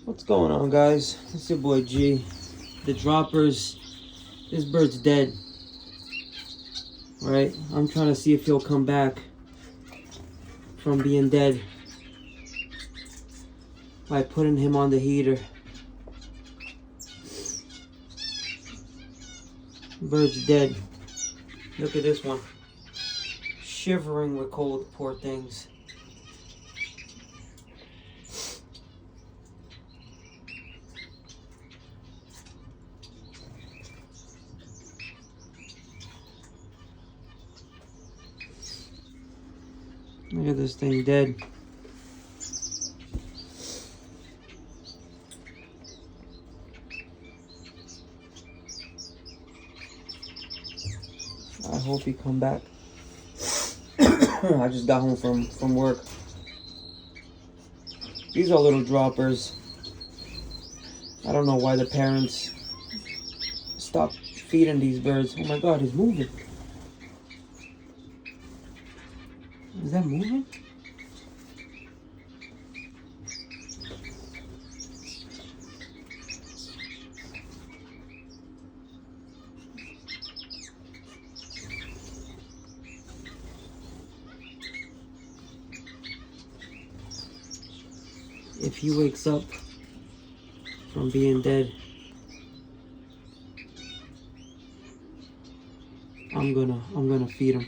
What's going on, guys? It's your boy G. The droppers. This bird's dead. Right? I'm trying to see if he'll come back from being dead by putting him on the heater. Bird's dead. Look at this one. Shivering with cold, poor things. Look at this thing dead. I hope he come back. I just got home from work. These are little droppers. I don't know why the parents stopped feeding these birds. Oh my God, he's moving. Is that moving? If he wakes up from being dead, I'm gonna feed him.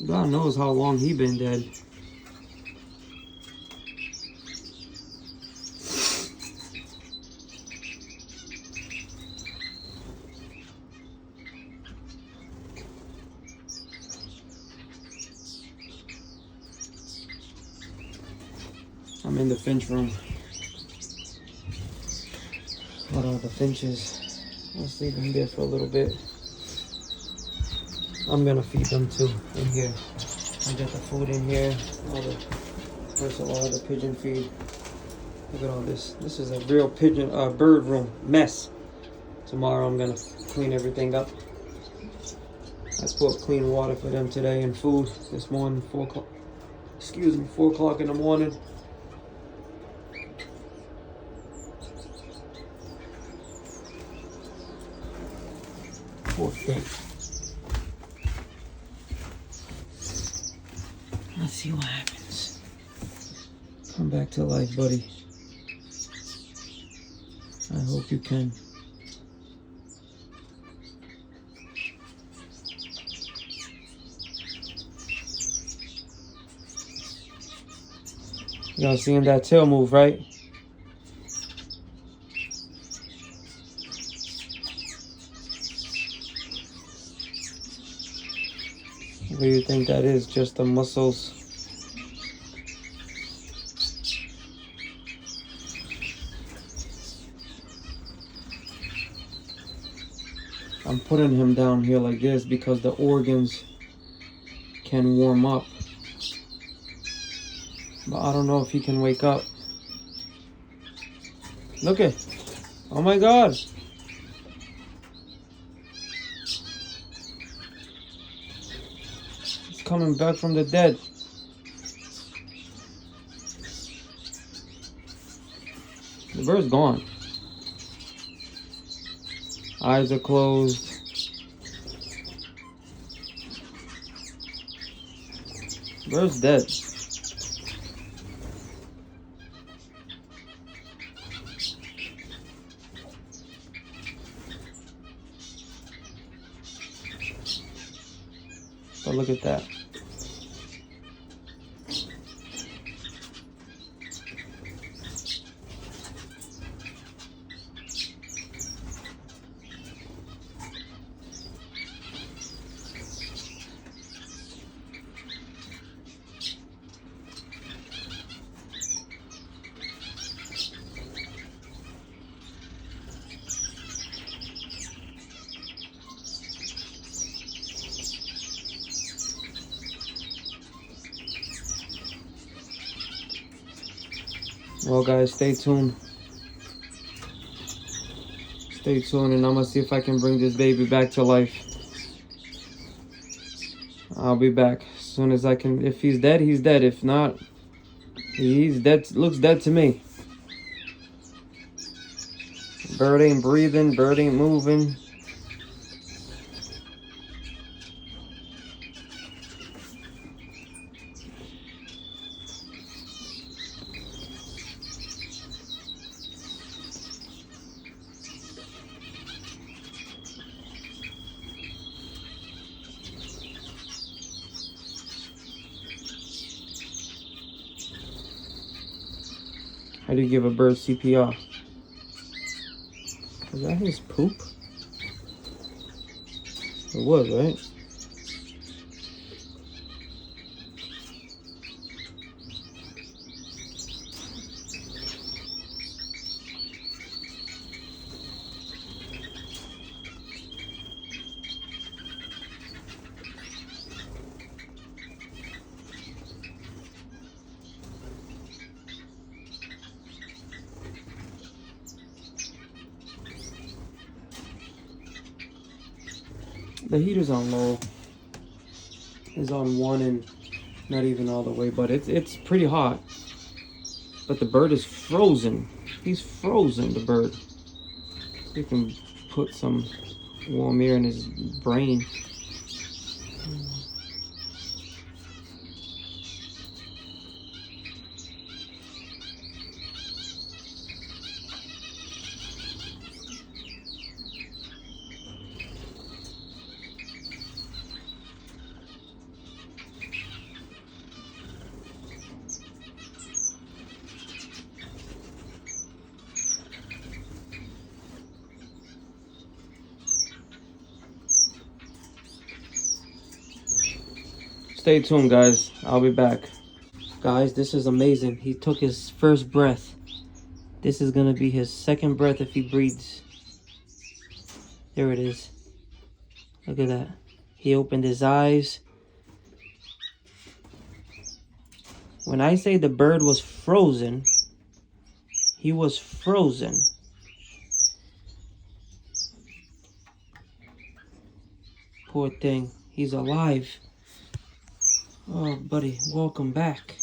God knows how long he been dead. I'm in the finch room. What are the finches? Let's leave them there for a little bit. I'm gonna feed them too in here. I got the food in here. First of all, the pigeon feed. Look at all this. This is a real bird room mess. Tomorrow I'm gonna clean everything up. I put clean water for them today and food this morning. 4 o'clock. Excuse me, 4 o'clock in the morning. Poor thing. Let's see what happens. Come back to life, buddy. I hope you can. Y'all seeing that tail move, right? What do you think that is? Just the muscles. I'm putting him down here like this because the organs can warm up. But I don't know if he can wake up. Look at, oh my God. He's coming back from the dead. The bird's gone. Eyes are closed. Bird's dead. But look at that. Well, guys, stay tuned. Stay tuned, and I'm gonna see if I can bring this baby back to life. I'll be back as soon as I can. If he's dead, he's dead. If not, he's dead. Looks dead to me. Bird ain't breathing. Bird ain't moving. How do you give a bird CPR? Is that his poop? It was, right? The heater's on low. It's on 1 and not even all the way, but it's pretty hot. But the bird is frozen. He's frozen, the bird. You can put some warm air in his brain. Stay tuned, guys. I'll be back. Guys, this is amazing. He took his first breath. This is gonna be his second breath if he breathes. There it is. Look at that. He opened his eyes. When I say the bird was frozen, he was frozen. Poor thing. He's alive. Oh, buddy, welcome back.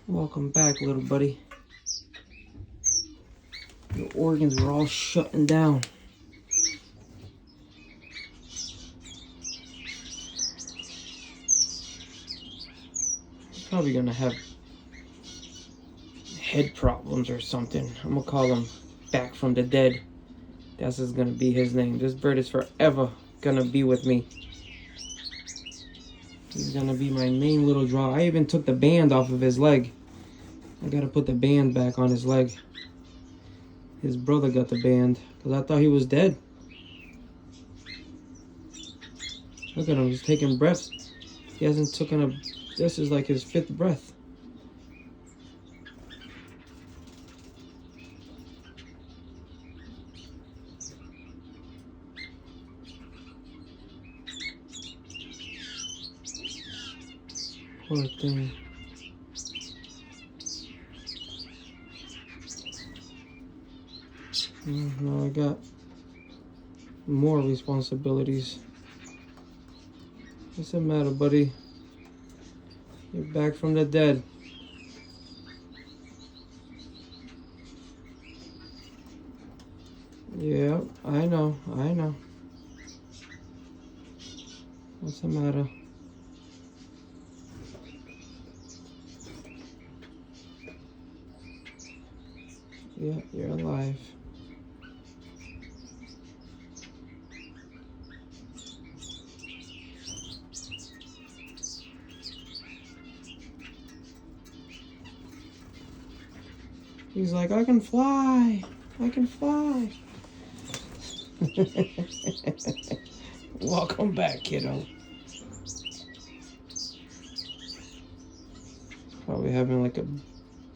Welcome back, little buddy. Your organs were all shutting down. He's probably gonna have head problems or something. I'm gonna call him back from the dead. That's just gonna be his name. This bird is forever gonna be with me. He's gonna be my main little draw. I even took the band off of his leg. I gotta put the band back on his leg. His brother got the band because I thought he was dead. Look at him, he's taking breaths. He hasn't taken a, this is like his 5th breath. Poor thing. No, I got more responsibilities. What's the matter, buddy? You're back from the dead. Yeah, I know. What's the matter? Yeah, you're alive. He's like, I can fly. I can fly. Welcome back, kiddo. Probably having like a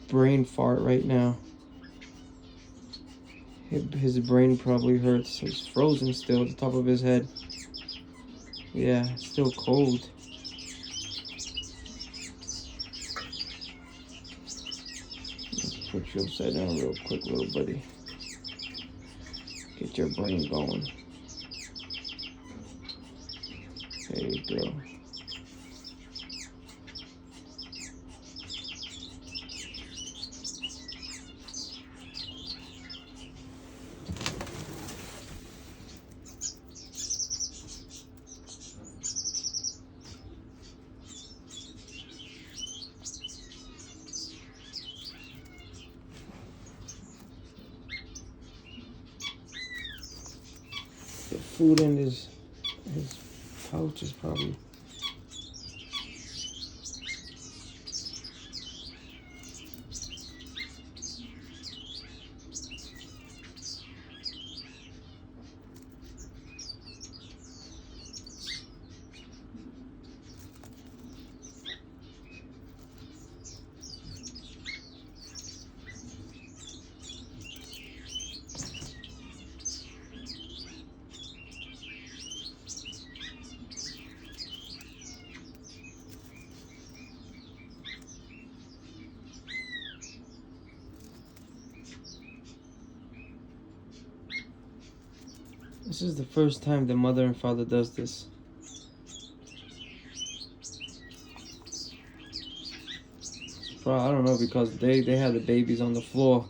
brain fart right now. His brain probably hurts. He's frozen still at the top of his head. Yeah, it's still cold. put you upside down real quick, little buddy. Get your brain going. There you go. The food in his pouch is probably. This is the first time the mother and father does this. Probably, I don't know, because they had the babies on the floor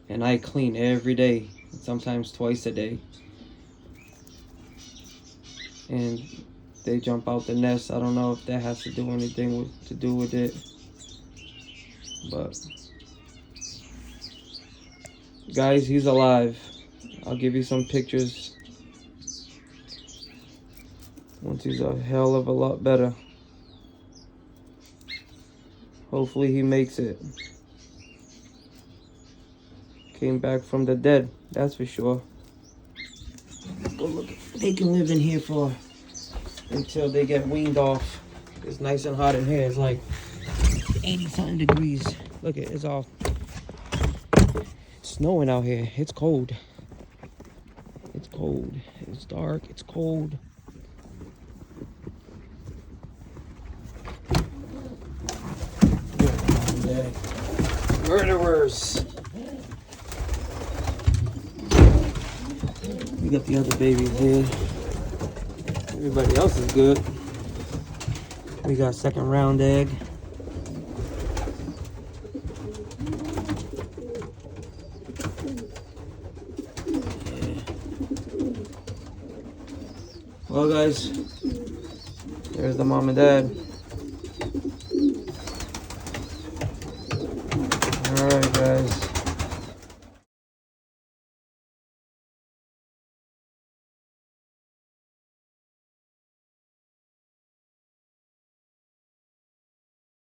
and I clean every day, sometimes twice a day. And they jump out the nest. I don't know if that has to do anything to do with it. But guys, he's alive. I'll give you some pictures once he's a hell of a lot better. Hopefully he makes it. Came back from the dead, that's for sure. Go look. They can live in here until they get weaned off. It's nice and hot in here. It's like 80-something degrees. Look at it, it's all snowing out here. It's cold. It's cold. It's dark. It's cold. Murderers. We got the other babies here. Everybody else is good. We got second round egg. Yeah. Well, guys, there's the mom and dad. Alright, guys.